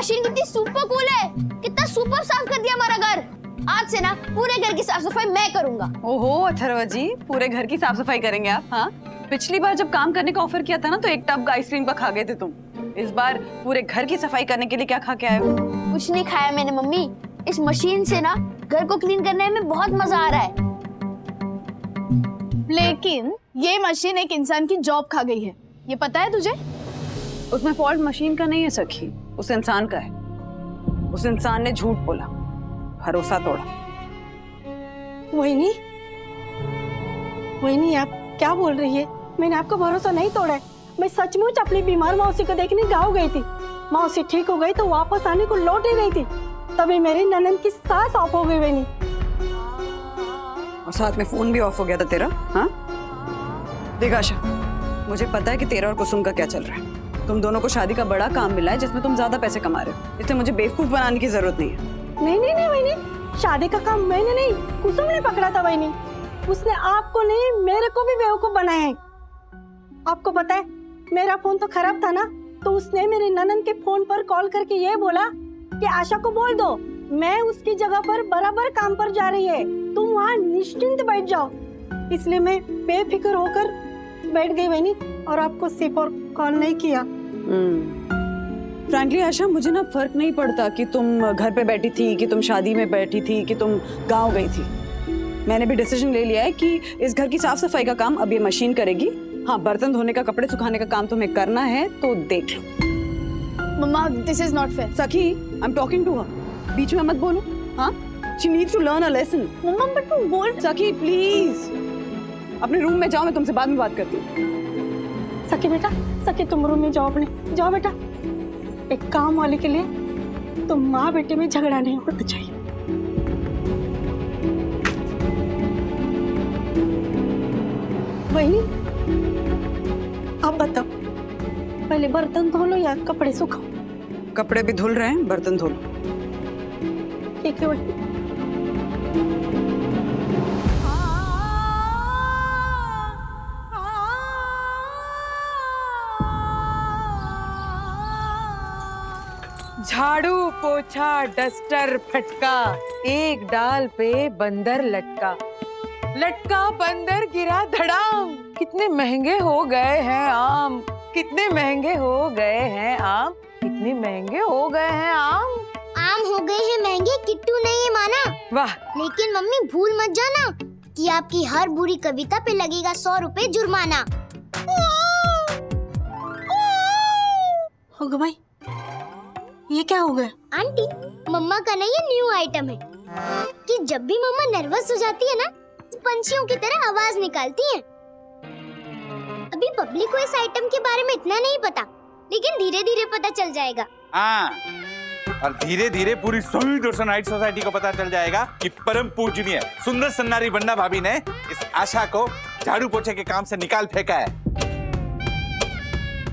Machine कितनी super cool है, कितना सुपर साफ कर दिया हमारा घर। आज से ना पूरे घर की साफ सफाई मैं करूंगा। ओहो अथर्व जी, पूरे घर की साफ सफाई करेंगे आप? हाँ, पिछली बार जब काम करने का ऑफर किया था ना तो एक टब आइसक्रीम का खा गए थे तुम। इस बार पूरे घर की सफाई करने के लिए क्या खा के आए हो? कुछ नहीं खाया मैंने मम्मी। इस मशीन से ना घर को क्लीन करने में बहुत मजा आ रहा है। लेकिन ये मशीन एक इंसान की जॉब खा गई है, ये पता है तुझे? उसमें फॉल्ट मशीन का नहीं है सखी, उस इंसान का है। उस इंसान ने झूठ बोला, भरोसा तोड़ा। वहीनी, वहीनी आप क्या बोल रही है? मैंने आपका भरोसा नहीं तोड़ा है। मैं सचमुच अपनी बीमार मौसी को देखने गाँव गई थी। मौसी ठीक हो गई तो वापस आने को लौट ही रही थी, तभी मेरी ननद की सांस ऑफ हो गई। वहीनी, और साथ में फोन भी ऑफ हो गया था तेरा। हाँ देख आशा, मुझे पता है कि तेरा और कुसुम का क्या चल रहा है। तुम दोनों को शादी का बड़ा काम मिला है जिसमें तुम ज्यादा पैसे कमा रहे हो, इसलिए मुझे बेवकूफ बनाने की जरूरत नहीं है। नहीं नहीं नहीं वहीनी, शादी का काम मैंने नहीं, कुसुम ने पकड़ा था। वहीनी, उसने आपको नहीं मेरे को भी बेवकूफ बनाया है। आपको पता है मेरा फोन तो खराब था ना, तो उसने मेरे ननद के फोन पर कॉल करके ये बोला कि आशा को बोल दो मैं उसकी जगह पर बराबर काम पर जा रही है, तुम वहाँ निश्चिंत बैठ जाओ। इसलिए मैं बेफिक्र होकर बैठ गई वहीनी, और आपको सिर्फ और कॉल नहीं किया। फ्रैंकली आशा, मुझे ना फर्क नहीं पड़ता कि तुम घर पे बैठी थी, कि तुम शादी में बैठी थी, कि तुम गांव गई थी। मैंने भी डिसीजन ले लिया है कि इस घर की साफ सफाई का काम अब ये मशीन करेगी। हाँ, बर्तन धोने का, कपड़े सुखाने का काम तुम्हें करना है तो देख लो। Mama, this is not fair. Sakhi, I am talking to her, बीच में मत बोलो। हाँ, she needs to learn a lesson. Mama but तुम बोल। सखी प्लीज, अपने रूम में जाओ, मैं तुमसे बाद में बात करती हूँ। सखी बेटा, सखी तुम रूम में जाओ, अपने जाओ बेटा। एक काम वाले के लिए तो माँ बेटे में झगड़ा नहीं होना चाहिए। वहीनी, आप बताओ, पहले बर्तन धो लो या कपड़े सुखाओ? कपड़े भी धुल रहे हैं, बर्तन धो लो। ठीक है वहीनी। झाड़ू पोछा डस्टर फटका, एक डाल पे बंदर लटका, लटका बंदर गिरा धड़ाम। कितने महंगे हो गए हैं आम, कितने महंगे हो गए हैं आम, कितने महंगे हो गए हैं आम। आम हो गए हैं महंगे, किट्टू ने ये माना। वाह, लेकिन मम्मी भूल मत जाना कि आपकी हर बुरी कविता पे लगेगा 100 रुपए जुर्माना। हो गया भाई, ये क्या हो गया? आंटी, मम्मा का ना ये न्यू आइटम है कि जब भी मम्मा नर्वस हो जाती है ना, पंछियों की तरह आवाज निकालती हैं। अभी पब्लिक को इस आइटम के बारे में इतना नहीं पता, लेकिन धीरे धीरे पता चल जाएगा। हाँ, और धीरे धीरे पूरी सोसाइटी सोसाइटी को पता चल जाएगा कि परम पूजनीय सुंदर सन्नारी वन्ना भाभी ने इस आशा को झाड़ू पोछे के काम से निकाल फेंका है।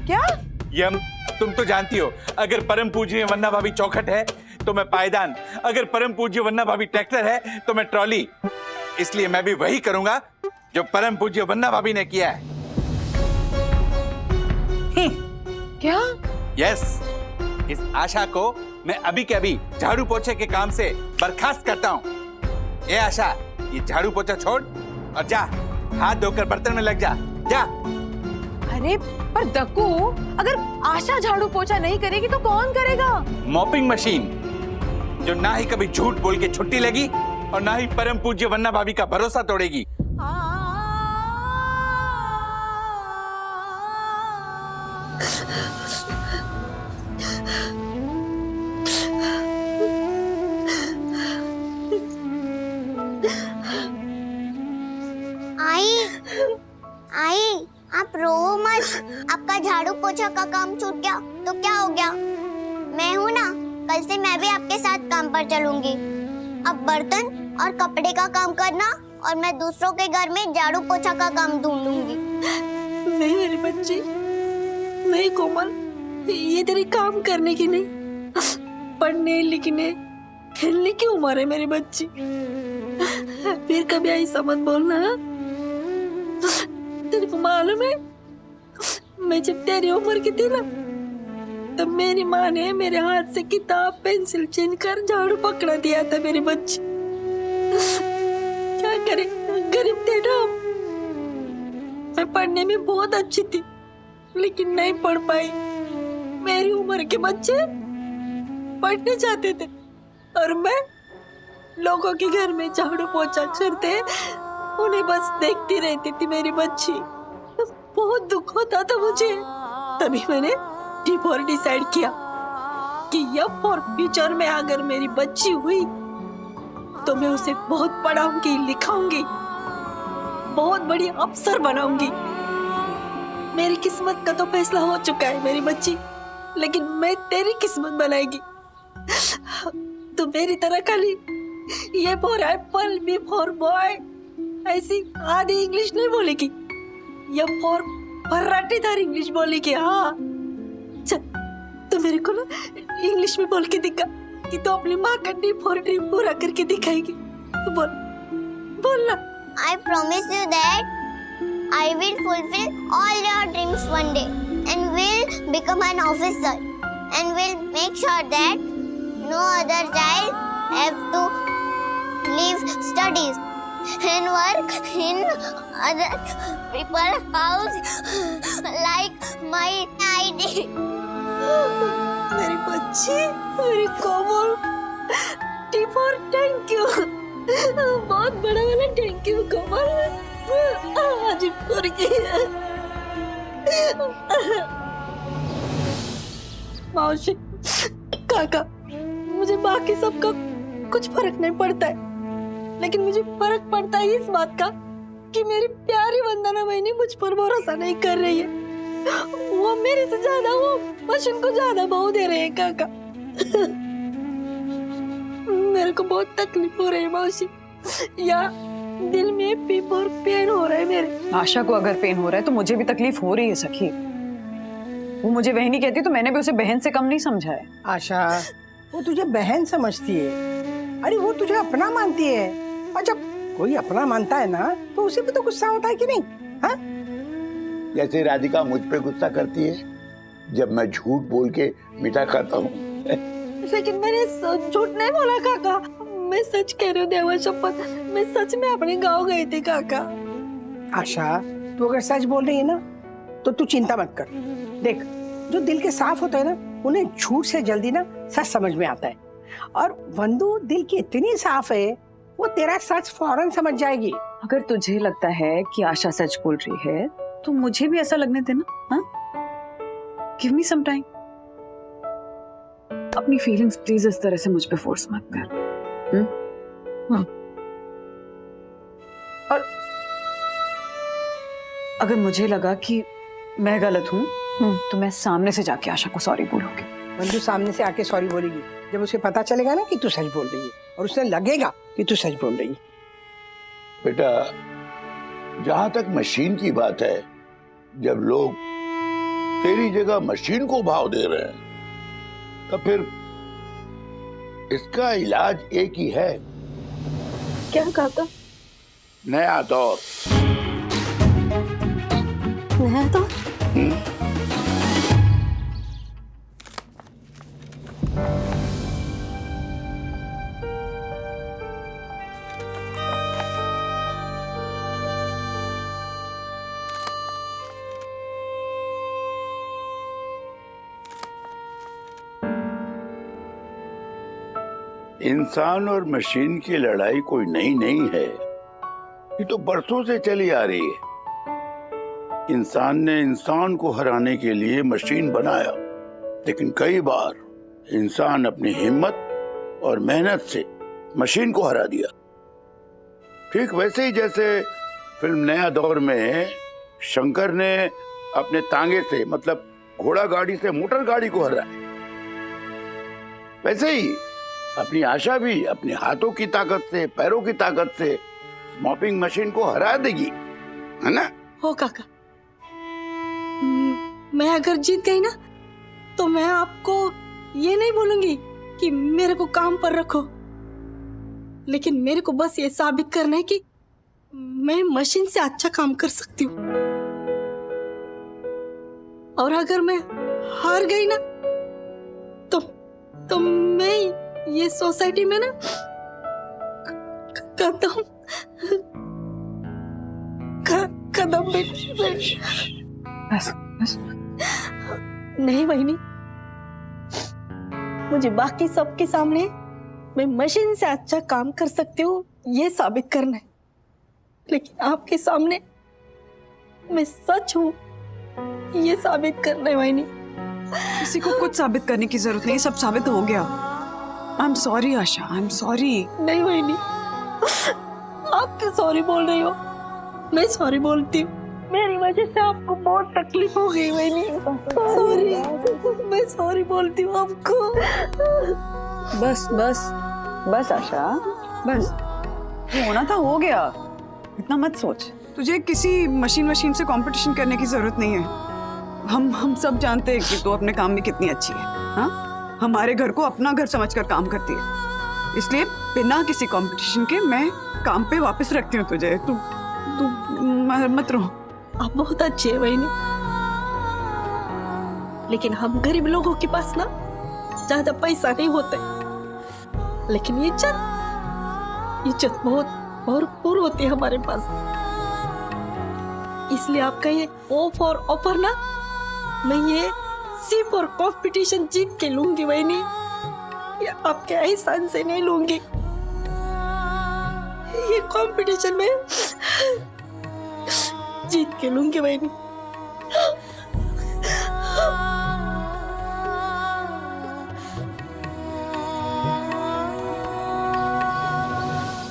क्या? यम, तुम तो जानती हो, अगर परम पूजनीय वन्ना भाभी चौखट है तो मैं पायदान, अगर परम पूज्य वन्ना भाभी ट्रैक्टर है तो मैं ट्रॉली। इसलिए मैं भी वही करूंगा जो परम पूज्य वन्ना भाभी ने किया है। क्या? यस, इस आशा को मैं अभी के अभी झाड़ू पोछे के काम से बर्खास्त करता हूँ। ये आशा, ये झाड़ू पोछा छोड़ और जा हाथ धोकर बर्तन में लग जा, जा। अरे पर दक्कू, अगर आशा झाड़ू पोछा नहीं करेगी तो कौन करेगा? मॉपिंग मशीन, जो ना ही कभी झूठ बोल के छुट्टी लेगी और ना ही परम पूज्य वन्ना भाभी का भरोसा तोड़ेगी। आई, आप रो मत। आपका झाड़ू पोछा का काम छूट गया तो क्या हो गया? मैं हूँ ना, कल से मैं भी आपके साथ काम पर चलूंगी। अब बर्तन और कपड़े का काम करना और मैं दूसरों के घर में झाड़ू पोछा का काम ढूंढूंगी। नहीं मेरी बच्ची, नहीं कोमल, ये तेरी काम करने की नहीं, पढ़ने लिखने खेलने की उम्र है मेरी बच्ची। फिर कभी ऐसा मत बोलना। तेरे को मालूम है, मैं जब तेरी उम्र की थी ना, तो मेरी माँ ने मेरे हाथ से किताब पेंसिल छीन कर झाड़ू पकड़ा दिया था मेरी बच्ची। क्या करे, गरीब थे ना हम। मैं पढ़ने में बहुत अच्छी थी लेकिन नहीं पढ़ पाई। मेरी उम्र के बच्चे पढ़ने जाते थे और मैं लोगों के घर में झाड़ू पोछा करते उन्हें बस देखती रहती थी मेरी बच्ची। बहुत दुख होता था मुझे। तभी मैंने D4 डिसाइड किया कि अब फॉर फ्यूचर में अगर मेरी बच्ची हुई तो मैं उसे बहुत पढ़ाऊंगी, लिखाऊंगी, बहुत बड़ी अफसर बनाऊंगी। मेरी किस्मत का तो फैसला हो चुका है मेरी बच्ची, लेकिन मैं तेरी किस्मत बनाएगी। तो मेरी तरह खाली ये for apple, B for boy ऐसी आधी इंग्लिश नहीं बोलेगी। ये फॉर फर्राटेदार इंग्लिश बोलेगी। हाँ चल, तो मेरे को ना इंग्लिश में बोल के दिखा कि तो अपनी माँ का D4 ड्रीम पूरा करके दिखाएगी। बोल बोल ना। I promise you that I will fulfill all your dreams one day and will become an officer and will make sure that no other child have to leave studies and work in other people's house like my ID. मेरी बच्ची, मेरी कोमल, D4 thank you. बहुत बड़ा वाला thank you कोमल। आज पूर गई। मौसी, काका, मुझे बाकी सबका कुछ फर्क नहीं पड़ता है, लेकिन मुझे फर्क पड़ता है इस बात का कि मेरी प्यारी वंदना मैंने मुझ पर भरोसा नहीं कर रही है। वो मेरे से ज्यादा वो मशीन को ज्यादा भाव दे रहे हैं काका। मेरे को बहुत तकलीफ हो रही है मौसी, या दिल में पीप और पेन हो रहा है मेरे। आशा को अगर पेन हो रहा है तो मुझे भी तकलीफ हो रही है सखी। वो मुझे बहन ही कहती तो मैंने भी उसे बहन से कम नहीं समझा है। आशा, वो तुझे बहन समझती है, अरे वो तुझे अपना मानती है, और जब कोई अपना मानता है ना तो उसे भी तो गुस्सा होता है कि नहीं? हाँ? जैसे राधिका मुझ पे गुस्सा करती है जब मैं झूठ बोल के मीठा खाता हूँ। लेकिन मैंने झूठ नहीं बोला काका, मैं सच कह रही हूँ देवा शपथ। मैं सच में अपने गांव गई थी काका। आशा, तू अगर सच बोल रही है ना तो तू चिंता मत कर। देख, जो दिल के साफ होता है ना उन्हें झूठ से जल्दी ना सच समझ में आता है, और वंदू दिल की इतनी साफ है वो तेरा सच फौरन समझ जाएगी। अगर तुझे लगता है कि आशा सच बोल रही है तो मुझे भी ऐसा लगने देना। हाँ, गिव मी सम टाइम। अपनी फीलिंग्स प्लीज इस तरह से मुझ पे फोर्स मत कर। और अगर मुझे लगा कि मैं गलत हूँ तो मैं सामने से जाके आशा को सॉरी बोलूंगी। वंदू सामने से आके सॉरी बोलेगी जब उसे पता चलेगा ना कि तू सच बोल रही है, और उसे लगेगा कि तू सच बोल रही है। बेटा, जहां तक मशीन की बात है, जब लोग तेरी जगह मशीन को भाव दे रहे हैं तो फिर इसका इलाज एक ही है। क्या काका? नया दौर। नया दौर? इंसान और मशीन की लड़ाई कोई नई नहीं है, ये तो बरसों से चली आ रही है। इंसान ने इंसान को हराने के लिए मशीन बनाया, लेकिन कई बार इंसान अपनी हिम्मत और मेहनत से मशीन को हरा दिया। ठीक वैसे ही जैसे फिल्म नया दौर में शंकर ने अपने तांगे से, मतलब घोड़ा गाड़ी से मोटर गाड़ी को हराया, वैसे ही अपनी आशा भी अपने हाथों की ताकत से, पैरों की ताकत से मॉपिंग मशीन को हरा देगी, है ना? हो काका, मैं अगर जीत गई ना तो मैं आपको ये नहीं बोलूंगी कि मेरे को काम पर रखो, लेकिन मेरे को बस ये साबित करना है कि मैं मशीन से अच्छा काम कर सकती हूँ। और अगर मैं हार गई ना तो मैं ये सोसाइटी में ना कदम कदम बस बस। नहीं वहीनी, मुझे बाकी सबके सामने मैं मशीन से अच्छा काम कर सकती हूँ ये साबित करना है, लेकिन आपके सामने मैं सच हूँ ये साबित करना है वहीनी। किसी को कुछ साबित करने की जरूरत नहीं, सब साबित हो गया। I am sorry Asha, I am sorry. नहीं वहीनी, आप क्यों सॉरी बोल रही हो? मैं सॉरी बोलती हूँ, मेरी वजह से आपको बहुत तकलीफ हो गई वहीनी। सॉरी, मैं सॉरी बोलती हूँ आपको। बस बस बस आशा, बस। जो होना था हो गया, इतना मत सोच। तुझे किसी मशीन से कंपटीशन करने की जरूरत नहीं है। हम सब जानते हैं कि तू अपने काम में कितनी अच्छी है। हाँ, हमारे घर को अपना घर समझकर काम करती है, इसलिए बिना किसी कंपटीशन के मैं काम पे वापस रखती हूँ तुझे। तू मत रो। आप बहुत अच्छे हैं वहीनी, लेकिन हम गरीब लोगों के पास ना ज्यादा पैसा नहीं होता है, लेकिन इज्जत बहुत भरपूर होती है हमारे पास। इसलिए आपका ये ओ फॉर ऑफर ना, मैं ये सिर्फ और कंपटीशन जीत के लूंगी वहीनी, ये आपके एहसान से नहीं लूंगी। ये कंपटीशन में जीत के लूंगी वहीनी।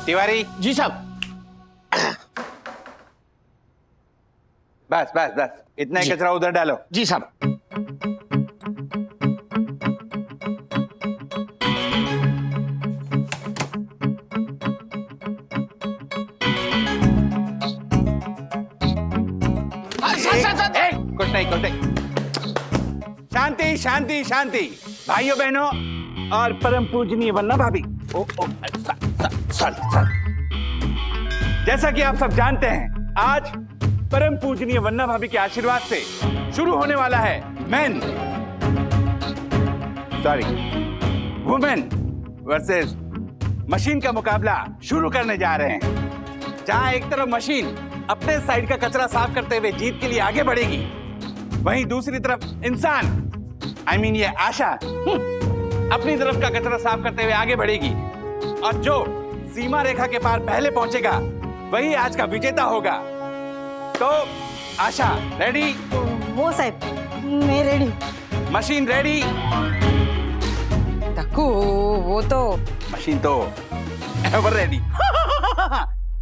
तिवारी जी साहब। बस बस बस, इतना ही कचरा उधर डालो। जी साहब। कुछ नहीं। शांति शांति शांति, भाइयों बहनों और परम पूजनीय वन्ना भाभी। जैसा कि आप सब जानते हैं, आज परम पूजनीय वन्ना भाभी के आशीर्वाद से शुरू होने वाला है वुमेन वर्सेस मशीन का मुकाबला शुरू करने जा रहे हैं, जहां एक तरफ मशीन अपने साइड का कचरा साफ करते हुए जीत के लिए आगे बढ़ेगी, वहीं दूसरी तरफ इंसान ये आशा अपनी तरफ का कचरा साफ करते हुए आगे बढ़ेगी, और जो सीमा रेखा के पार पहले पहुंचेगा वही आज का विजेता होगा। तो आशा रेडी? वो साहब, मैं रेडी। Machine ready? तक्कू, वो तो मशीन तो एवर रेडी।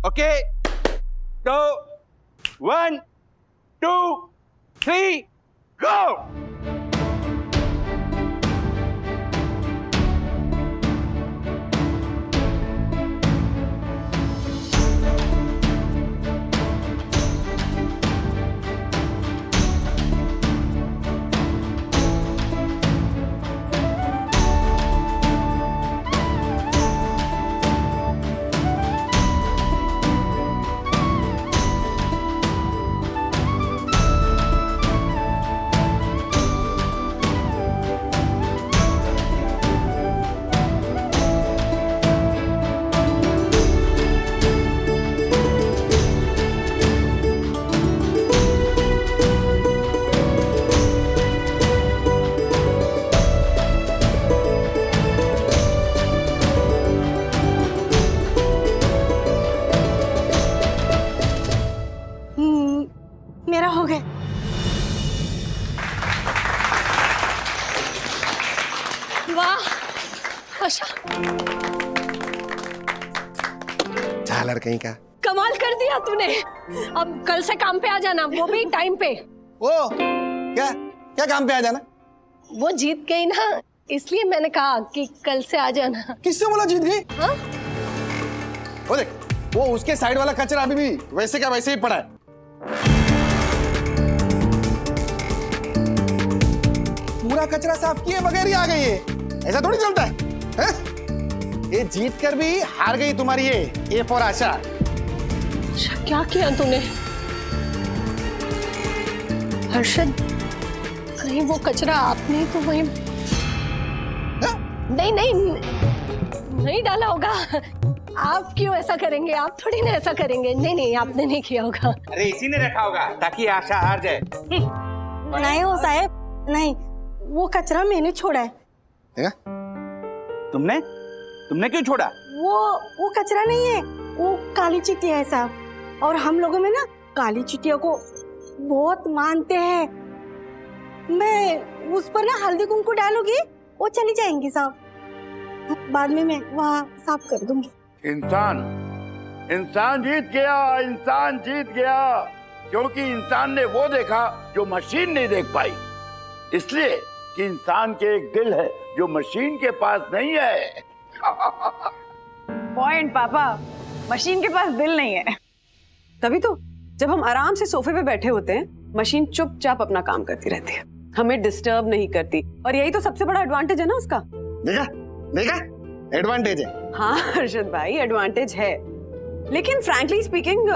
ओके, तो 1 2 3 गो। मेरा हो गया। वाह आशा, झालर कहीं का। कमाल कर दिया तूने। अब कल से काम पे आ जाना, वो भी टाइम पे। ओ क्या काम पे आ जाना? वो जीत गई ना, इसलिए मैंने कहा कि कल से आ जाना। किससे बोला जीत गई? हाँ? वो देख, वो उसके साइड वाला कचरा अभी भी वैसे का वैसे ही पड़ा है। पूरा कचरा साफ किए बगैर ही आ गई है, ऐसा थोड़ी चलता है, हैं? ये जीत कर भी हार गई तुम्हारी ये फॉर आशा। अच्छा, क्या किया तूने हर्षद? कहीं वो कचरा आपने तो वहीं नहीं नहीं नहीं डाला होगा। आप क्यों ऐसा करेंगे? आप थोड़ी ना ऐसा करेंगे। नहीं नहीं, आपने नहीं किया होगा। अरे इसी ने रखा होगा ताकि आशा हार जाए। नहीं हो साहब, नहीं, वो कचरा मैंने छोड़ा है। देखा? तुमने क्यों छोड़ा? वो कचरा नहीं है, वो काली चिट्टिया है साहब। और हम लोगों में ना काली चिट्टिया को बहुत मानते हैं। मैं उस पर ना हल्दी कुंकू डालूंगी, वो चली जाएंगी साहब। बाद में मैं वहाँ साफ कर दूंगी। इंसान जीत गया, इंसान जीत गया, क्योंकि इंसान ने वो देखा जो मशीन नहीं देख पाई। इसलिए कि इंसान के एक दिल है जो मशीन के पास नहीं है। पॉइंट पापा, मशीन के पास दिल नहीं है। तभी तो जब हम आराम से सोफे पे बैठे होते हैं, मशीन चुपचाप अपना काम करती रहती है, हमें डिस्टर्ब नहीं करती। और यही तो सबसे बड़ा एडवांटेज है ना उसका। देखा एडवांटेज है। हाँ हर्षद भाई, एडवांटेज है, लेकिन फ्रैंकली स्पीकिंग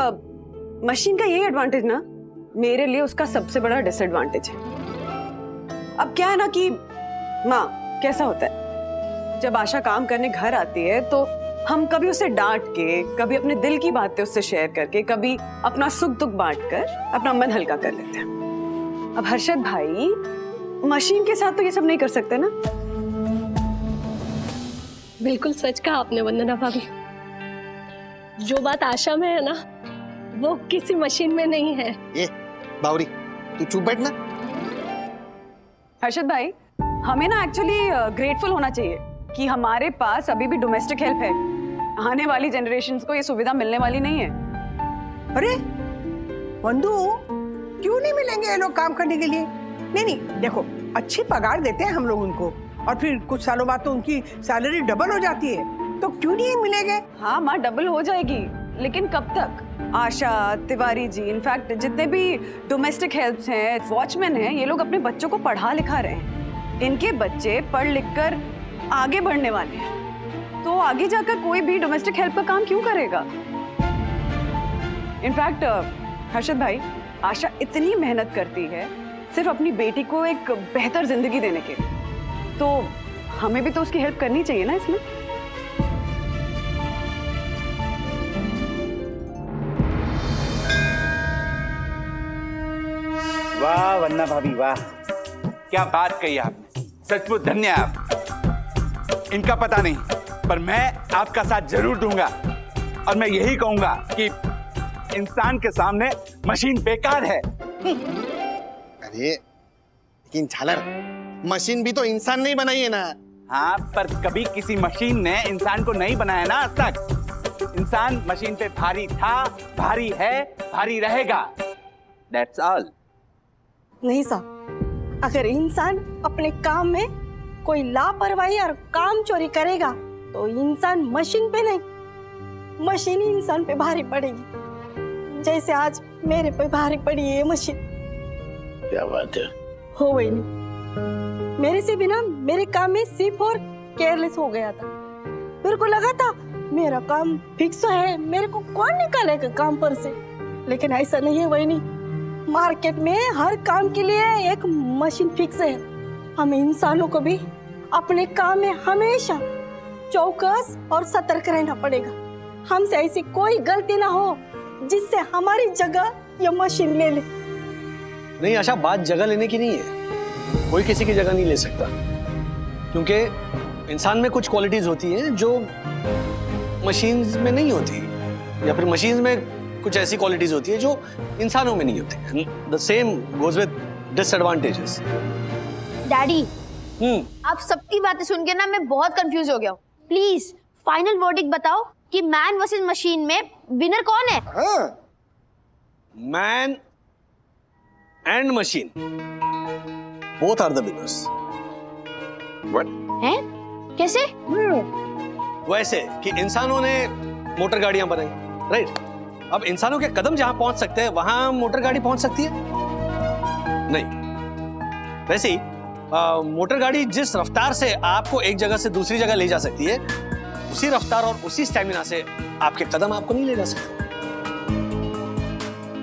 मशीन का यही एडवांटेज ना मेरे लिए उसका सबसे बड़ा डिसएडवांटेज है। अब क्या है ना कि माँ, कैसा होता है जब आशा काम करने घर आती है तो हम कभी उसे डांट के, कभी अपने दिल की बातें उससे शेयर करके, कभी अपना सुख दुख बांट कर अपना मन हल्का कर लेते हैं। अब हर्षद भाई मशीन के साथ तो ये सब नहीं कर सकते ना। बिल्कुल सच कहा आपने वंदना भाभी। जो बात आशा में है ना, वो किसी मशीन में नहीं है। ये बावरी, तू चुप बैठ ना। हर्षद भाई, हमें ना एक्चुअली ग्रेटफुल होना चाहिए कि हमारे पास अभी भी डोमेस्टिक हेल्प है। आने वाली जनरेशन्स को ये सुविधा मिलने वाली नहीं है। अरे बंधु, क्यों नहीं मिलेंगे ये लोग काम करने के लिए? नहीं, देखो, अच्छी पगार देते हैं हम लोग उनको, और फिर कुछ सालों बाद तो उनकी सैलरी डबल हो जाती है, तो क्यों नहीं मिलेंगे? हाँ माँ, डबल हो जाएगी, लेकिन कब तक? आशा, तिवारी जी, इनफैक्ट जितने भी डोमेस्टिक हेल्प्स हैं, वॉचमैन हैं, ये लोग अपने बच्चों को पढ़ा लिखा रहे हैं। इनके बच्चे पढ़ लिख कर आगे बढ़ने वाले हैं, तो आगे जाकर कोई भी डोमेस्टिक हेल्प का काम क्यों करेगा? इनफैक्ट हर्षद भाई, आशा इतनी मेहनत करती है सिर्फ अपनी बेटी को एक बेहतर जिंदगी देने के लिए, तो हमें भी तो उसकी हेल्प करनी चाहिए ना इसमें। वाह वन्ना भाभी, वाह क्या बात कही आपने, सचमुच धन्य आप। इनका पता नहीं, पर मैं आपका साथ जरूर दूंगा, और मैं यही कहूंगा कि इंसान के सामने मशीन बेकार है। अरे लेकिन झालर, मशीन भी तो इंसान नहीं बनाई है ना। हाँ, पर कभी किसी मशीन ने इंसान को नहीं बनाया ना आज तक। इंसान मशीन पे भारी था, भारी है, भारी रहेगा। That's all. नहीं साहब, अगर इंसान अपने काम में कोई लापरवाही और काम चोरी करेगा तो इंसान मशीन पे नहीं, मशीन ही इंसान पे भारी पड़ेगी, जैसे आज मेरे पे भारी पड़ी है ये मशीन। क्या बात है? हो गई नहीं, मेरे से बिना मेरे काम में सिर्फ और केयरलेस हो गया था। मेरे को लगा था मेरा काम फिक्स है, मेरे को कौन निकालेगा काम पर से, लेकिन ऐसा नहीं है। वही नहीं, मार्केट में हर काम के लिए एक मशीन फिक्स है। हमें इंसानों को भी अपने काम में हमेशा चौकस और सतर्क रहना पड़ेगा। हमसे ऐसी कोई गलती ना हो जिससे हमारी जगह ये मशीन ले ले। नहीं आशा, बात जगह लेने की नहीं है, कोई किसी की जगह नहीं ले सकता, क्योंकि इंसान में कुछ क्वालिटीज होती हैं जो मशीन्स में नहीं होती, या फिर मशीन्स में कुछ ऐसी क्वालिटीज होती है जो इंसानों में नहीं होती। The same goes with disadvantages. Daddy, आप सबकी बातें सुन के ना मैं बहुत कंफ्यूज हो गया हूँ। प्लीज फाइनल वर्डिक्ट बताओ कि मैन वर्सेस मशीन में विनर कौन है? Man and machine both are the winners. हैं? कैसे? वैसे कि इंसानों ने मोटर गाड़ियां बनाई, राइट? अब इंसानों के कदम जहां पहुंच सकते हैं वहां मोटर गाड़ी पहुंच सकती है? नहीं। वैसे ही मोटर गाड़ी जिस रफ्तार से आपको एक जगह से दूसरी जगह ले जा सकती है, उसी रफ्तार और उसी स्टैमिना से आपके कदम आपको नहीं ले जा सकते।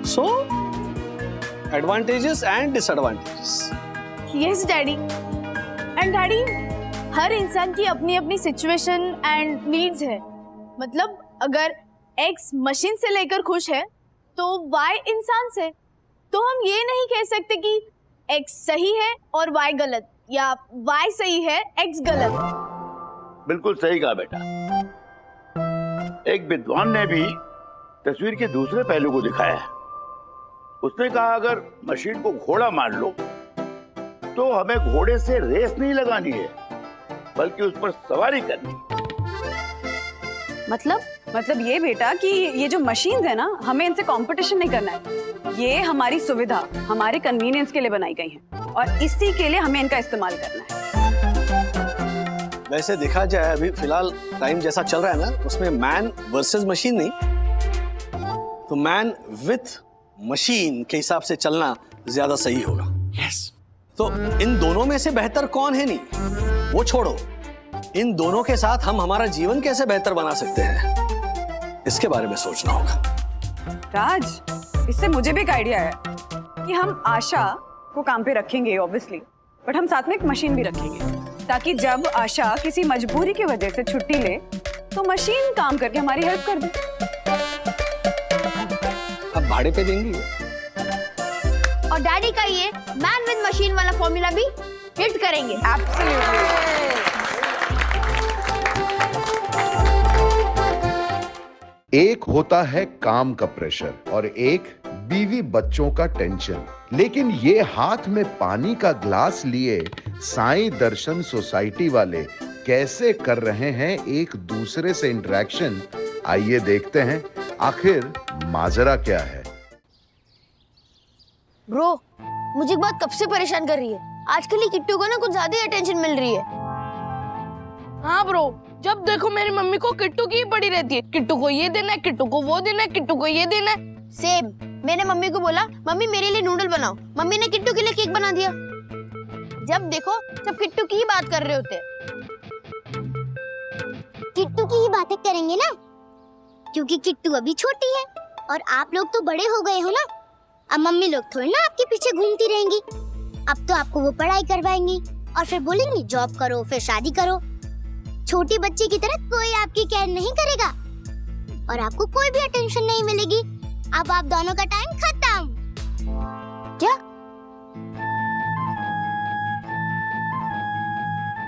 So advantages and disadvantages. Yes daddy. And daddy, हर इंसान की अपनी अपनी सिचुएशन एंड नीड्स है। मतलब अगर एक्स मशीन से लेकर खुश है तो वाई इंसान से। तो हम ये नहीं कह सकते कि एक्स सही है और वाई गलत, या वाई सही है एक्स गलत। बिल्कुल सही कहा बेटा। एक विद्वान ने भी तस्वीर के दूसरे पहलू को दिखाया है। उसने कहा अगर मशीन को घोड़ा मान लो तो हमें घोड़े से रेस नहीं लगानी है, बल्कि उस पर सवारी करनी। मतलब ये बेटा कि ये जो मशीन्स है ना, हमें इनसे कंपटीशन नहीं करना है। ये हमारी सुविधा, हमारे कन्वीनियंस के लिए बनाई गई हैं और इसी के लिए हमें इनका इस्तेमाल करना है। वैसे देखा जाए अभी फिलहाल टाइम जैसा चल रहा है ना, उसमें मैन वर्सेस मशीन नहीं, तो मैन विथ मशीन के हिसाब से चलना ज्यादा सही होगा। यस। तो इन दोनों में से बेहतर कौन है नहीं, वो छोड़ो, इन दोनों के साथ हम हमारा जीवन कैसे बेहतर बना सकते हैं, इसके बारे में सोचना होगा। राज, इससे मुझे भी एक आइडिया है कि हम आशा को काम पे रखेंगे ऑब्वियसली, बट हम साथ में एक मशीन भी रखेंगे ताकि जब आशा किसी मजबूरी की वजह से छुट्टी ले तो मशीन काम करके हमारी हेल्प कर दे। अब भाड़े पे देंगी। और डैडी का ये मैन विद मशीन वाला फॉर्मूला भी हिट करेंगे। एक होता है काम का प्रेशर और एक बीवी बच्चों का टेंशन, लेकिन ये हाथ में पानी का ग्लास लिए साईं दर्शन सोसाइटी वाले कैसे कर रहे हैं एक दूसरे से इंटरेक्शन, आइए देखते हैं आखिर माजरा क्या है। ब्रो, मुझे एक बात कब से परेशान कर रही है। आजकल ये किट्टू को ना कुछ ज्यादा अटेंशन मिल रही है। हाँ ब्रो, जब देखो मेरी मम्मी को किट्टू की ही पड़ी रहती है। किट्टू को ये देना है, किट्टू को वो देना है, किट्टू को ये देना है। सेम, मैंने मम्मी को बोला मम्मी मेरे लिए नूडल बनाओ, मम्मी ने किट्टू के लिए केक बना दिया। जब देखो सब किट्टू की ही बात कर रहे होते हैं। किट्टू की ही बातें करेंगे ना, क्योंकि किट्टू अभी छोटी है और आप लोग तो बड़े हो गए हो ना। अब मम्मी लोग थोड़ी ना आपके पीछे घूमती रहेंगी। अब तो आपको वो पढ़ाई करवाएंगी और फिर बोलेंगी जॉब करो, फिर शादी करो। छोटी बच्ची की तरह कोई आपकी केयर नहीं करेगा और आपको कोई भी अटेंशन नहीं मिलेगी। अब आप दोनों का टाइम खत्म। क्या?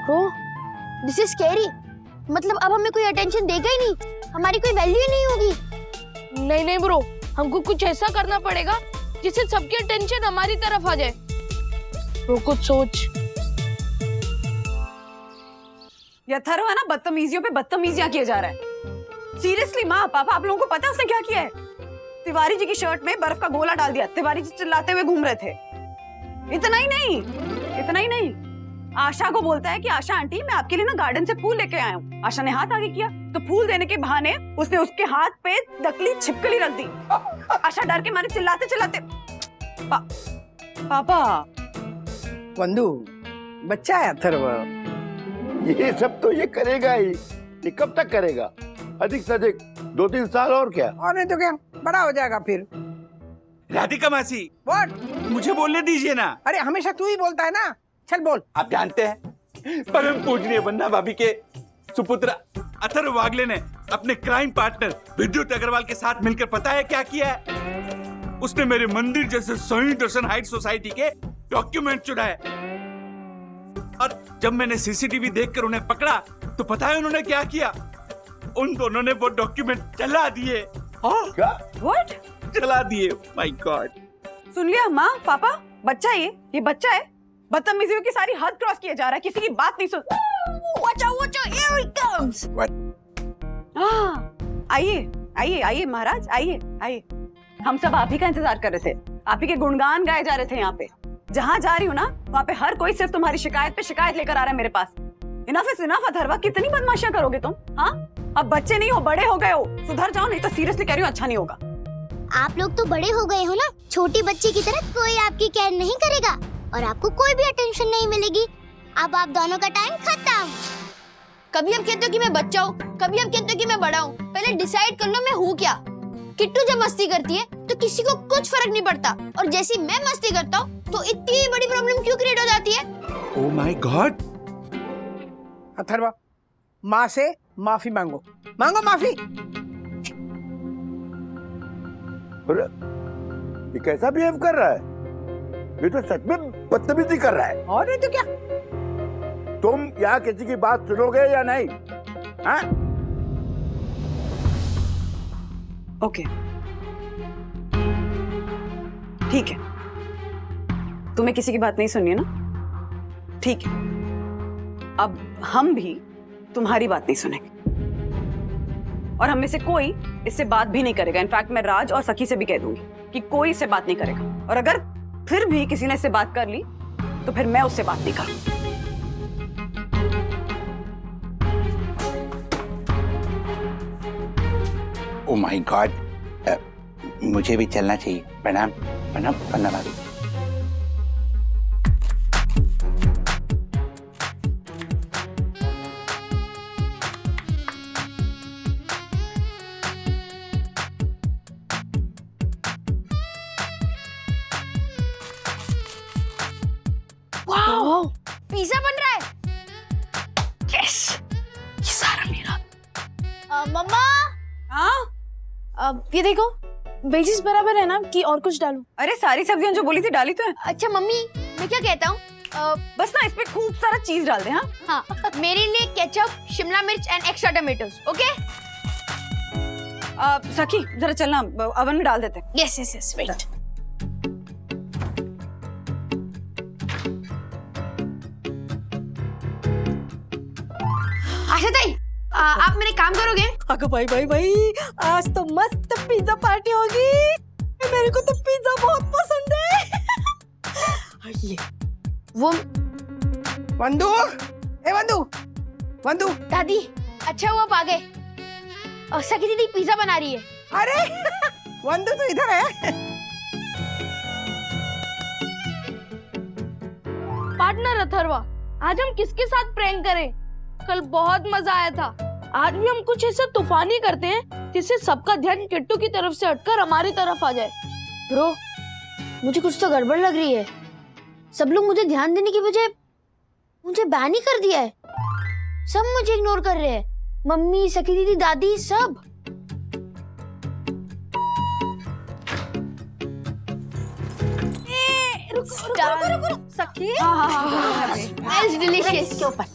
ओह, दिस इज स्कैरी। मतलब अब हमें कोई अटेंशन देगा ही नहीं, हमारी कोई वैल्यू ही नहीं होगी। नहीं नहीं ब्रो, हमको कुछ ऐसा करना पड़ेगा जिससे सबकी अटेंशन हमारी तरफ आ जाए। तो कुछ सोच। यथर्व है ना, बदतमीजियों पे बदतमीजियां किए जा रहा है। सीरियसली माँ पापा, आप लोगों को पता है उसने क्या किया है? तिवारी जी की शर्ट में बर्फ का गोला डाल दिया। तिवारी जी चिल्लाते हुए घूम रहे थे। इतना ही नहीं, आशा को बोलता है कि आशा आंटी मैं आपके लिए ना गार्डन से फूल लेके आया हूँ। आशा ने हाथ आगे किया तो फूल देने के बहाने उसने उसके हाथ पे नकली छिपकली रख दी। आशा डर के मारे चिल्लाते पापा। वंदू, बच्चा है अथर्व। ये सब तो ये करेगा ही, ये कब तक करेगा? अधिक से अधिक 2-3 साल और क्या? और नहीं तो क्या, बड़ा हो जाएगा फिर। राधिका मासी, व्हाट? मुझे बोलने दीजिए ना। अरे हमेशा तू ही बोलता है ना, चल बोल। आप जानते हैं परम पूजनीय वन्ना भाभी के सुपुत्र अथर्व वागले ने अपने क्राइम पार्टनर विद्युत अग्रवाल के साथ मिलकर पता है क्या किया है? उसने मेरे मंदिर जैसे साईं दर्शन हाइट सोसाइटी के डॉक्यूमेंट चुराए और जब मैंने सीसीटीवी देखकर उन्हें पकड़ा तो पता है उन्होंने क्या किया? उन दोनों ने वो डॉक्यूमेंट जला दिए। क्या? व्हाट? जला दिए। My God. सुन लिया माँ पापा, बच्चा ये बच्चा है। बदतमीजियों की सारी हद क्रॉस किया जा रहा है, किसी की बात नहीं सुन। Watch out, here he comes. आइए महाराज, आइए। हम सब आप ही का इंतजार कर रहे थे। आप ही के गुणगान गाए जा रहे थे यहाँ पे। जहाँ जा रही हूँ ना वहाँ पे हर कोई सिर्फ तुम्हारी शिकायत पे शिकायत लेकर आ रहा है मेरे पास। इनफ इज इनफ अथर्वा, कितनी बदमाशियां करोगे तुम? हाँ, अब बच्चे नहीं हो, बड़े हो गए हो, सुधर जाओ नहीं तो सीरियसली कह रही हूँ अच्छा नहीं होगा। आप लोग तो बड़े हो गए हो ना, छोटी बच्ची की तरह कोई आपकी केयर नहीं करेगा और आपको कोई भी अटेंशन नहीं मिलेगी। अब आप दोनों का टाइम खत्म। कभी आप कहते हो कि मैं बच्चा हूँ, कभी आप कहते हो कि मैं बड़ा हूँ। पहले डिसाइड कर लो मैं हूँ क्या। किट्टू जब मस्ती करती है तो किसी को कुछ फर्क नहीं पड़ता और जैसे मैं मस्ती करता हूँ तो इतनी बड़ी प्रॉब्लम क्यों क्रिएट हो जाती है? ओह माय गॉड, अथर्वा, माँ से माफी मांगो, मांगो माफी। अरे, ये कैसा बिहेव कर रहा है? ये तो सच में बदतमीजी कर रहा है। और नहीं तो क्या? तुम यहाँ किसी की बात सुनोगे या नहीं? हाँ? ओके, ठीक है, तुम्हें किसी की बात नहीं सुननी है ना? ठीक है, अब हम भी तुम्हारी बात नहीं सुनेंगे और हम में से कोई इससे बात भी नहीं करेगा। इनफैक्ट मैं राज और सखी से भी कह दूंगी कि कोई इससे बात नहीं करेगा, और अगर फिर भी किसी ने इससे बात कर ली तो फिर मैं उससे बात नहीं करूंगी। ओ माय गॉड, मुझे भी चलना चाहिए। प्रणाम प्रणाम वंदना भाभी। वाओ, पिज्जा बन रहा है। यस, ये सारा मेरा। मम्मा, हाँ, ये देखो, वेजिस बराबर है ना कि और कुछ डालूं? अरे सारी सब्जियां जो बोली थी डाली तो है। अच्छा मम्मी, मैं क्या कहता हूँ, बस ना इसमें खूब सारा चीज डाल दे। हाँ, हाँ, मेरे लिए केचप, शिमला मिर्च एंड एक्स्ट्रा टमेटोस, ओके? सखी जरा चलना, ओवन में डाल देते हैं। Yes yes yes, wait. Asha tai, आप मेरे काम करोगे? अगो भाई भाई भाई, आज तो मस्त पिज्जा पार्टी होगी। मेरे को तो पिज्जा बहुत पसंद है। ये वो वंदू, ए वंदू, वंदू। दादी, अच्छा हुआ आप आ गए। सखी दीदी पिज्जा बना रही है। अरे वंदू तो इधर है। पार्टनर अथर्वा, आज हम किसके साथ प्रैंक करें? कल बहुत मजा आया था। आज भी हम कुछ ऐसा तूफानी करते हैं जिससे सबका ध्यान किट्टू की तरफ से हटकर हमारी तरफ आ जाए। ब्रो, मुझे कुछ तो गड़बड़ लग रही है। सब लोग मुझे ध्यान देने की बजाय मुझे बैन ही कर दिया है। सब मुझे इग्नोर कर रहे हैं, मम्मी, सखी दीदी, दादी, सब। सखी, डिलीशियस के ऊपर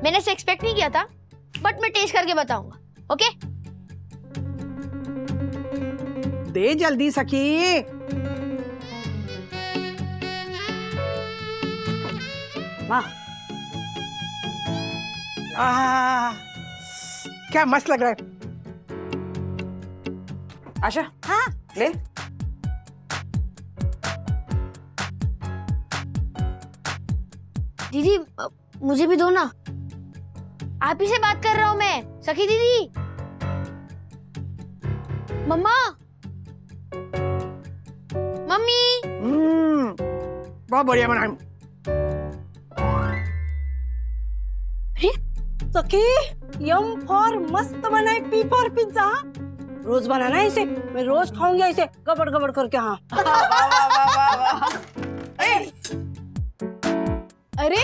मैंने इसे एक्सपेक्ट नहीं किया था, बट मैं टेस्ट करके बताऊंगा, ओके? दे जल्दी सखी। माँ, क्या मस्त लग रहा है। आशा, हाँ ले। दीदी, मुझे भी दो ना। आप ही से बात कर रहा हूँ मैं, सखी दीदी। मम्मा, मम्मी। बहुत बढ़िया बना है। सखी, यम फॉर मस्त बनाए पी फॉर पिज्जा। रोज बनाना है इसे, मैं रोज खाऊंगी इसे गबड़ गबड़ करके। हाँ, अरे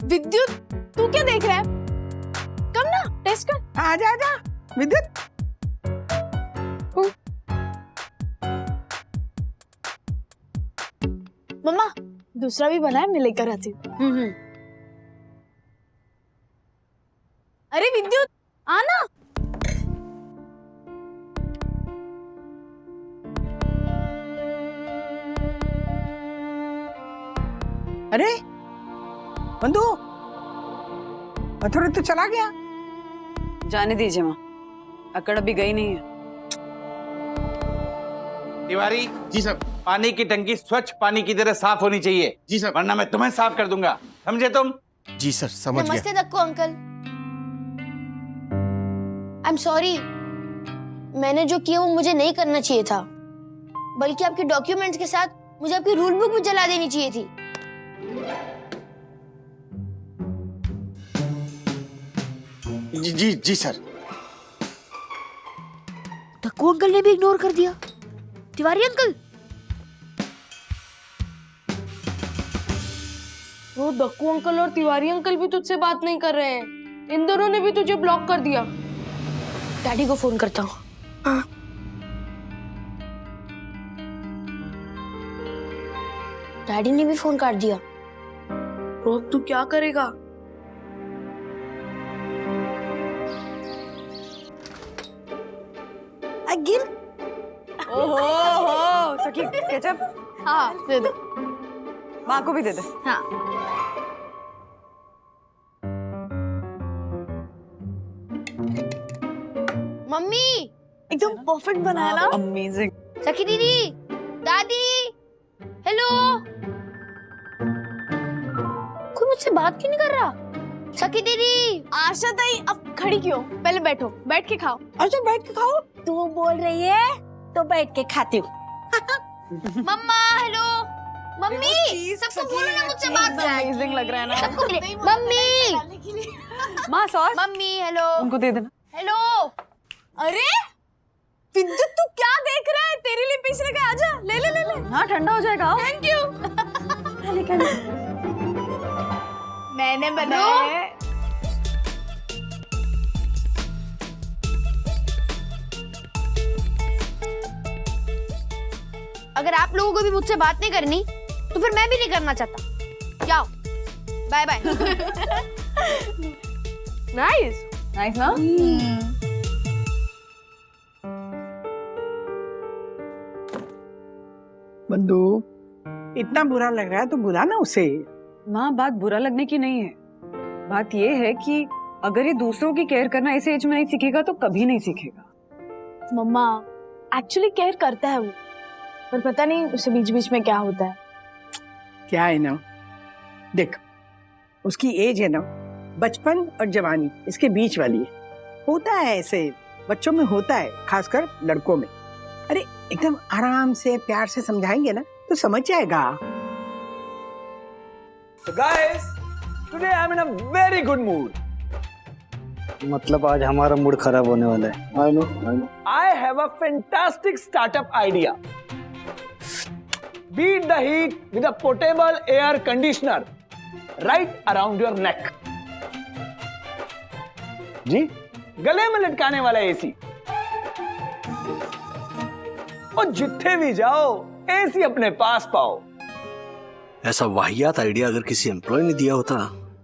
विद्युत, तू क्या देख रहा है? कम ना, टेस्ट कर। आजा आजा विद्युत। मम्मा, दूसरा भी बना है, मैं लेकर आती हूँ। अरे विद्युत, आना। अरे वंदू, अथर्वा तो चला गया। जाने दीजिए माँ, अकड़ अभी गई नहीं है। तिवारी जी सर। पानी की टंकी स्वच्छ पानी की तरह साफ होनी चाहिए। जी सर। वरना मैं तुम्हें साफ कर दूंगा, समझे तुम? जी सर, समझ गया। नमस्ते दक्को अंकल। आई एम सॉरी, मैंने जो किया वो मुझे नहीं करना चाहिए था, बल्कि आपके डॉक्यूमेंट्स के साथ मुझे आपकी रूल बुक भी जला देनी चाहिए थी। जी जी जी सर। दक्को अंकल ने भी इग्नोर कर दिया। तिवारी अंकल, वो दक्कू अंकल और तिवारी अंकल भी तुझसे बात नहीं कर रहे हैं। इन दोनों ने भी तुझे ब्लॉक कर दिया। डैडी को फोन करता हूँ। हाँ। डैडी ने भी फोन कर दिया। रोहब तू क्या करेगा? अगिल ओहो सखी केचप हाँ दे दो। माँ को भी दे दे। हाँ मम्मी एकदम परफेक्ट बनाया ना। अमेजिंग। सखी दीदी, दादी, हेलो। कोई मुझसे बात क्यों नहीं कर रहा? सखी दीदी। आशा ताई अब खड़ी क्यों? पहले बैठो, बैठ के खाओ। अच्छा बैठ के खाओ। तू बोल रही है तो बैठ के खाती हूँ। मम्मा हेलो। मम्मी सबको बोलो ना मुझसे बात कर। अमेजिंग लग रहा है ना। सबको मम्मी। माँ सॉस मम्मी हेलो। उनको दे देना। हेलो। अरे विद्युत तू क्या देख रहा है? तेरे लिए पीस रखा है, आजा ले ले ले ले। हाँ ठंडा हो जाएगा। Thank you. मैंने बनाया है। अगर आप लोगों को भी मुझसे बात नहीं करनी तो फिर मैं भी नहीं करना चाहता। जाओ बाय बाय। नाइस नाइस ना। बंधु इतना बुरा लग रहा है तो बुला ना उसे। माँ बात बुरा लगने की नहीं है, बात ये है कि अगर ये दूसरों की केयर करना इस एज में नहीं सीखेगा तो कभी नहीं सीखेगा। मम्मा एक्चुअली केयर करता है वो, पर पता नहीं उसे बीच बीच में क्या होता है। क्या है ना, देख उसकी एज है ना बचपन और जवानी इसके बीच वाली है। होता है ऐसे बच्चों में, होता है खासकर लड़कों में। अरे एकदम आराम से प्यार से समझाएंगे ना तो समझ जाएगा। So guys, today I'm in a very good mood. मतलब आज हमारा मूड खराब होने वाला है। I know. I have a fantastic startup idea. Beat the heat with a portable air conditioner right around your neck. जी, गले में लटकाने वाला एसी। और जिथे भी जाओ एसी अपने पास पाओ। ऐसा वाहियात आइडिया अगर किसी एम्प्लॉय ने दिया होता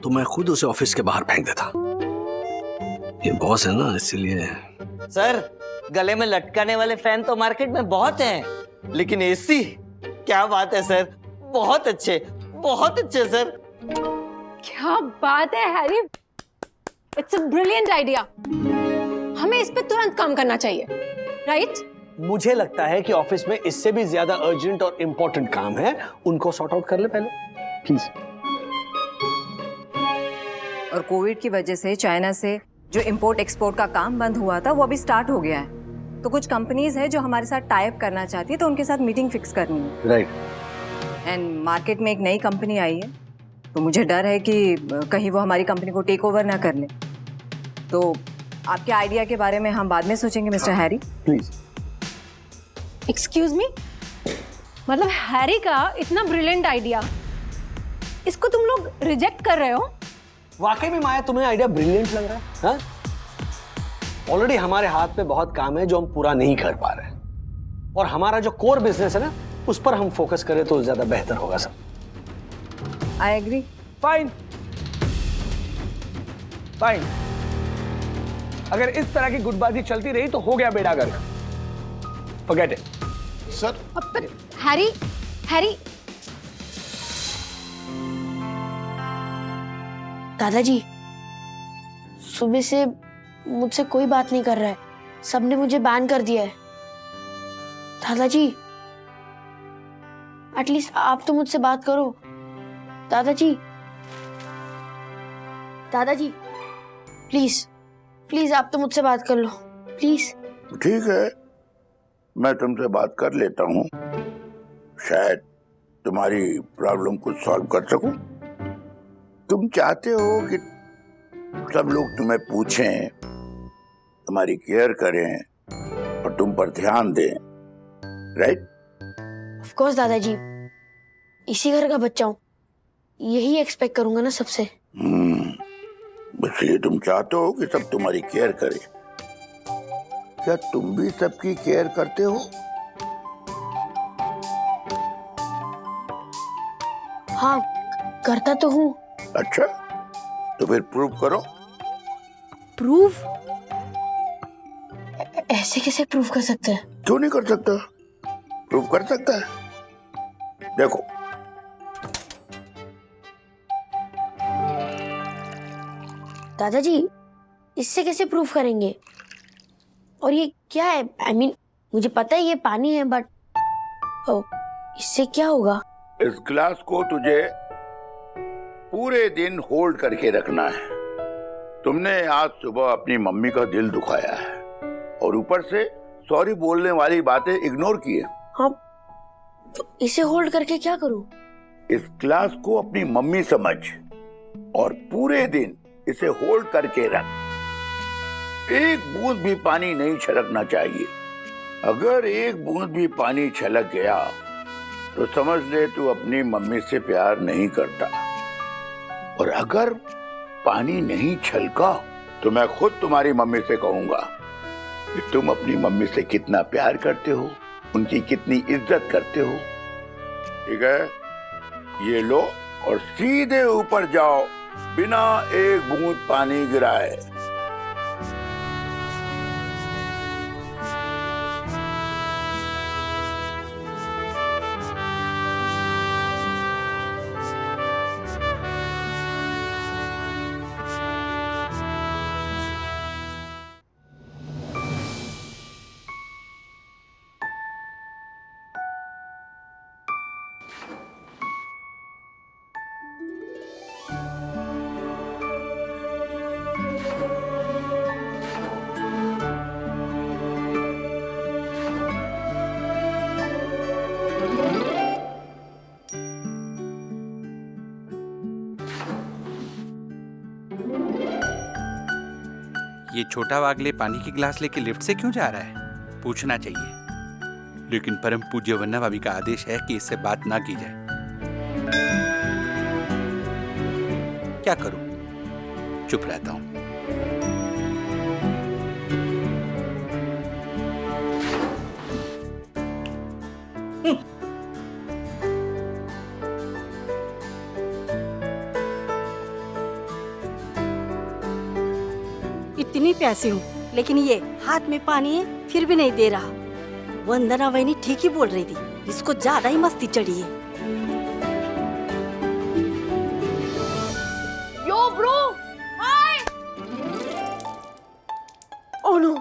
तो मैं खुद उसे ऑफिस के बाहर फेंक देता। ये बॉस है ना, इसीलिए। सर गले में लटकाने वाले फैन तो मार्केट में बहुत हैं, लेकिन एसी क्या बात है सर, बहुत अच्छे सर। क्या बात है Harry, it's a brilliant idea. हमें इस पे तुरंत काम करना चाहिए, राइट? मुझे लगता है कि ऑफिस में इससे भी ज्यादा अर्जेंट और इंपॉर्टेंट काम है, उनको सॉर्ट आउट कर ले पहले प्लीज। और कोविड की वजह से चाइना से जो इंपोर्ट एक्सपोर्ट का काम बंद हुआ था वो अभी स्टार्ट हो गया है। तो कुछ कंपनीज है जो हमारे साथ टाई अप करना चाहती है, तो उनके साथ मीटिंग फिक्स करनी है। राइट। एंड मार्केट में एक नई कंपनी आई है, तो मुझे डर है कि कहीं वो हमारी कंपनी को टेक ओवर ना कर ले। तो आपके आइडिया के बारे में हम बाद में सोचेंगे mister Harry. Please. Excuse me, मतलब हैरी का इतना ब्रिलियंट आइडिया, इसको तुम लोग रिजेक्ट कर रहे हो? वाकई में माया तुम्हें आइडिया ब्रिलियंट लग रहा है? हाँ? ऑलरेडी हमारे हाथ में बहुत काम है जो हम पूरा नहीं कर पा रहे हैं, और हमारा जो कोर बिजनेस है ना उस पर हम फोकस करें तो ज्यादा बेहतर होगा सब। I agree. फाइन फाइन, अगर इस तरह की गुटबाजी चलती रही तो हो गया बेड़ा गर्क। Forget it. सर हैरी, दादाजी सुबह से मुझसे कोई बात नहीं कर रहा है, सबने मुझे बैन कर दिया है। दादाजी एटलीस्ट आप तो मुझसे बात करो। दादाजी प्लीज आप तो मुझसे बात कर लो प्लीज। ठीक है, मैं तुमसे बात कर लेता हूँ, शायद तुम्हारी प्रॉब्लम को सॉल्व कर सकूं। तुम चाहते हो कि सब लोग तुम्हें पूछें, तुम्हारी केयर करें और तुम पर ध्यान दें, राइट? ऑफ कोर्स दादाजी, इसी घर का बच्चा हूँ, यही एक्सपेक्ट करूंगा ना सबसे। इसलिए तुम चाहते हो कि सब तुम्हारी केयर करे। क्या तुम भी सबकी केयर करते हो? हाँ, करता तो हूँ। अच्छा, तो फिर प्रूव करो। प्रूव? ऐसे कैसे प्रूव कर सकते हैं? क्यों नहीं कर सकता? प्रूव कर सकता है। देखो, दादाजी, इससे कैसे प्रूफ करेंगे? और ये क्या है? I mean, मुझे पता है ये पानी है, बट इससे क्या होगा? इस ग्लास को तुझे पूरे दिन होल्ड करके रखना है। तुमने आज सुबह अपनी मम्मी का दिल दुखाया है और ऊपर से सॉरी बोलने वाली बातें इग्नोर की है। हाँ, तो इसे होल्ड करके क्या करूं? इस ग्लास को अपनी मम्मी समझ और पूरे दिन इसे होल्ड करके रख। एक बूंद भी पानी नहीं छलकना चाहिए। अगर एक बूंद भी पानी छलक गया तो समझ ले तू अपनी मम्मी से प्यार नहीं करता। और अगर पानी नहीं छलका तो मैं खुद तुम्हारी मम्मी से कहूंगा कि तुम अपनी मम्मी से कितना प्यार करते हो, उनकी कितनी इज्जत करते हो। ठीक है, ये लो और सीधे ऊपर जाओ बिना एक बूंद पानी गिराए। ये छोटा वागले पानी की गिलास लेके लिफ्ट से क्यों जा रहा है? पूछना चाहिए। लेकिन परम पूज्य वन्ना भाभी का आदेश है कि इससे बात ना की जाए। क्या करूं? चुप रहता हूं। इतनी प्यासी हूँ, लेकिन ये हाथ में पानी है फिर भी नहीं दे रहा। वंदना वहीनी ठीक ही बोल रही थी, इसको ज्यादा ही मस्ती चढ़ी है। यो ब्रो, हाय। ओह नो,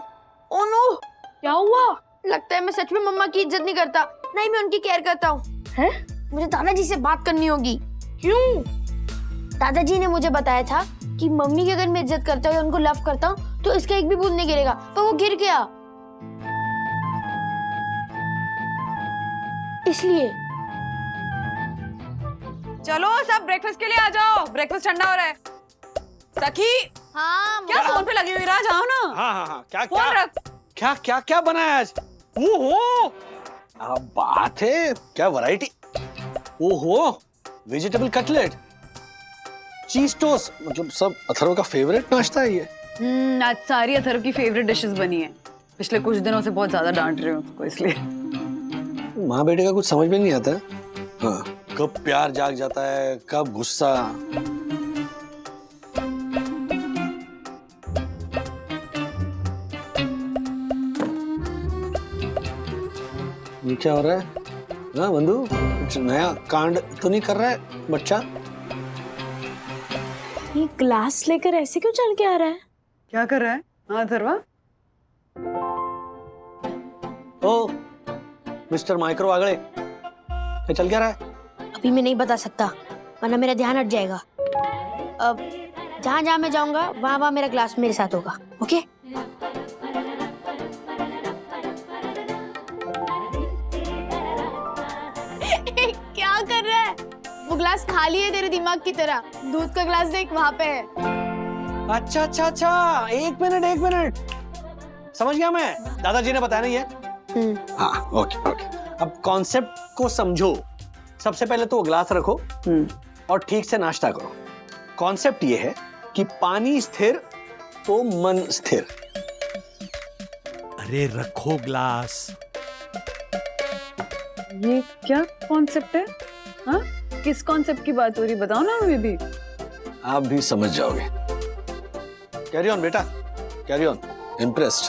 ओह नो, क्या हुआ? लगता है मैं सच में मम्मा की इज्जत नहीं करता, नहीं मैं उनकी केयर करता हूँ। हैं? मुझे दादाजी से बात करनी होगी। क्यों? दादाजी ने मुझे बताया था कि मम्मी की अगर मैं इज्जत करता हूँ या उनको लव करता हूँ तो इसका एक भी बूंद नहीं गिरेगा, पर वो गिर गया। इसलिए चलो सब ब्रेकफास्ट के लिए आ जाओ, ब्रेकफास्ट ठंडा हो रहा है। सखी, हाँ क्या फोन पे लगी हुई? राज आओ ना। हाँ हाँ हाँ, क्या फोन क्या रख। क्या क्या क्या बनाया आज? ओहो, बात है, क्या वैरायटी। ओहो, वेजिटेबल कटलेट, चीज टोस्ट, मतलब सब अथर्व का फेवरेट नाश्ता है ये। आज सारी अथर्व की फेवरेट डिशेस बनी है। पिछले कुछ दिनों से बहुत ज्यादा डांट रही हूँ उसको, इसलिए। माँ बेटे का कुछ समझ में नहीं आता है। हाँ, कब प्यार जाग जाता है, कब गुस्सा। ये क्या हो रहा है? हाँ बंधु, कुछ नया कांड तो नहीं कर रहा है बच्चा? ये ग्लास लेकर ऐसे क्यों चल के आ रहा है? क्या कर रहा है? हाँ अथर्वा, ओ मिस्टर माइक्रो आगड़े, क्या चल क्या रहा है? अभी मैं नहीं बता सकता, वरना मेरा ध्यान हट जाएगा। अब जहाँ जहाँ मैं जाऊंगा वहाँ वहाँ मेरा ग्लास मेरे साथ होगा, ओके? क्या कर रहा है? वो ग्लास खाली है तेरे दिमाग की तरह। दूध का ग्लास देख, वहाँ पे है। अच्छा अच्छा अच्छा, एक मिनट, समझ गया मैं। दादाजी ने बताया नहीं है? हाँ, ओके ओके। अब कॉन्सेप्ट को समझो। सबसे पहले तो वो ग्लास रखो और ठीक से नाश्ता करो। कॉन्सेप्ट ये है कि पानी स्थिर तो मन स्थिर। अरे रखो ग्लास। ये क्या कॉन्सेप्ट है? हाँ, किस कॉन्सेप्ट की बात हो रही, बताओ ना हमें भी। आप भी समझ जाओगे। कैरी ऑन बेटा, कैरी ऑन। इम्प्रेस्ड?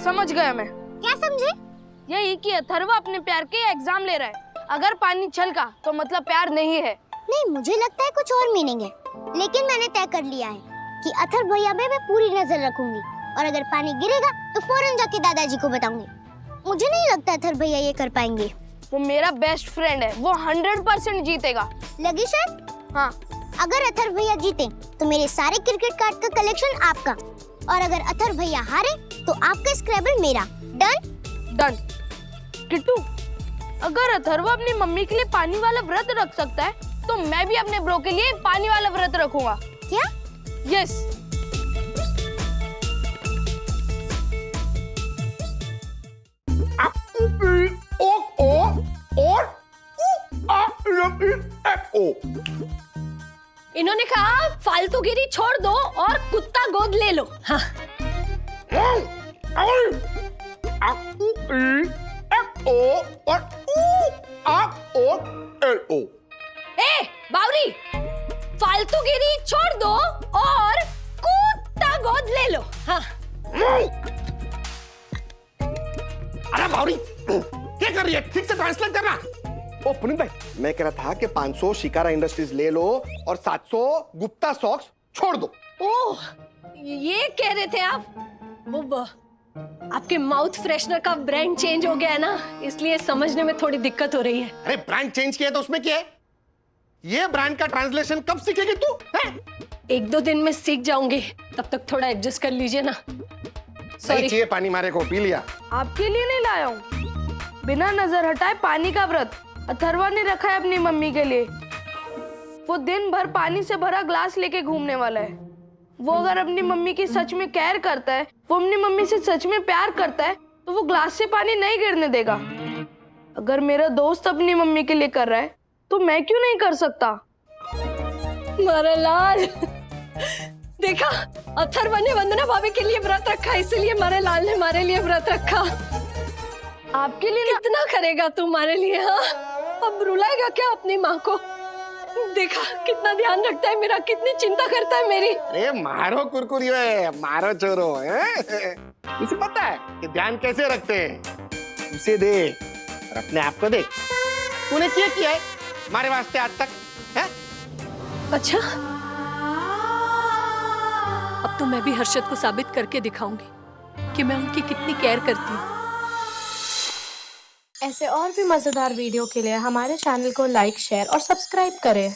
समझ गया मैं। क्या समझे? यही कि अथर्व अपने प्यार के एग्जाम ले रहा है। अगर पानी छलका तो मतलब प्यार नहीं है। नहीं, मुझे लगता है कुछ और मीनिंग है, लेकिन मैंने तय कर लिया है कि अथर्व भैया पे मैं पूरी नजर रखूंगी और अगर पानी गिरेगा तो फौरन जाके दादाजी को बताऊंगी। मुझे नहीं लगता अथर्व भैया ये कर पाएंगे। वो मेरा बेस्ट फ्रेंड है, वो 100% जीतेगा। लगी शर्त? हाँ। अगर अथर्व भैया जीते तो मेरे सारे क्रिकेट कार्ड का कलेक्शन आपका, और अगर अथर्व भैया हारे तो आपका स्क्रैबल मेरा। डन? डन। किट्टू, अगर अथर्व अपनी मम्मी के लिए पानी वाला व्रत रख सकता है तो मैं भी अपने ब्रो के लिए पानी वाला व्रत रखूंगा। क्या? यस। इन्होंने कहा फालतूगिरी छोड़ दो और कुत्ता गोद ले लो। हाँ। ए बावरी, फालतूगिरी छोड़ दो और कुत्ता गोद ले लो। हाँ। अरे बावरी, क्या कर रही है? ठीक से ट्रांसलेट करना। ओ पुनीत भाई, मैं कह रहा था कि 500 शिकारा इंडस्ट्रीज ले लो और 700 गुप्ता सॉक्स छोड़ दो। ओह, ये कह रहे थे आप? वो आपके माउथ फ्रेशनर का ब्रांड चेंज हो गया है ना, इसलिए समझने में थोड़ी दिक्कत हो रही है। अरे ब्रांड चेंज किया तो उसमें क्या है? ये ब्रांड का ट्रांसलेशन कब सीखेगी तू? 1-2 दिन में सीख जाऊंगी, तब तक थोड़ा एडजस्ट कर लीजिए ना। सही चाहिए पानी मारे को, पी लिया। आपके लिए नहीं लाया हूँ। बिना नजर हटाए पानी का व्रत अथर्वा ने रखा है अपनी मम्मी के लिए। वो दिन भर पानी से भरा ग्लास लेके घूमने वाला है। वो अगर अपनी मम्मी की सच में केयर करता है, वो अपनी मम्मी से सच में प्यार करता है, तो वो ग्लास से पानी नहीं गिरने देगा। अगर मेरा दोस्त अपनी मम्मी के लिए कर रहा है तो मैं क्यों नहीं कर सकता? मारा लाल, देखा, अथर्व ने वंदना भाभी के लिए व्रत रखा, इसलिए मारे लाल ने हमारे लिए व्रत रखा। आपके लिए कितना करेगा तू हमारे लिए? हाँ, अब रुलाएगा क्या अपनी माँ को? देखा कितना ध्यान रखता है मेरा, कितनी चिंता करता है मेरी। अरे मारो कुरकुरियो है, मारो चोरो है। इसे पता है कि ध्यान कैसे रखते हैं। उसे देख और अपने आप को देख। तूने क्या किया है हमारे वास्ते आज तक है? अच्छा, अब तो मैं भी हर्षद को साबित करके दिखाऊंगी कि मैं उनकी कितनी केयर करती हूँ। ऐसे और भी मजेदार वीडियो के लिए हमारे चैनल को लाइक, शेयर और सब्सक्राइब करें।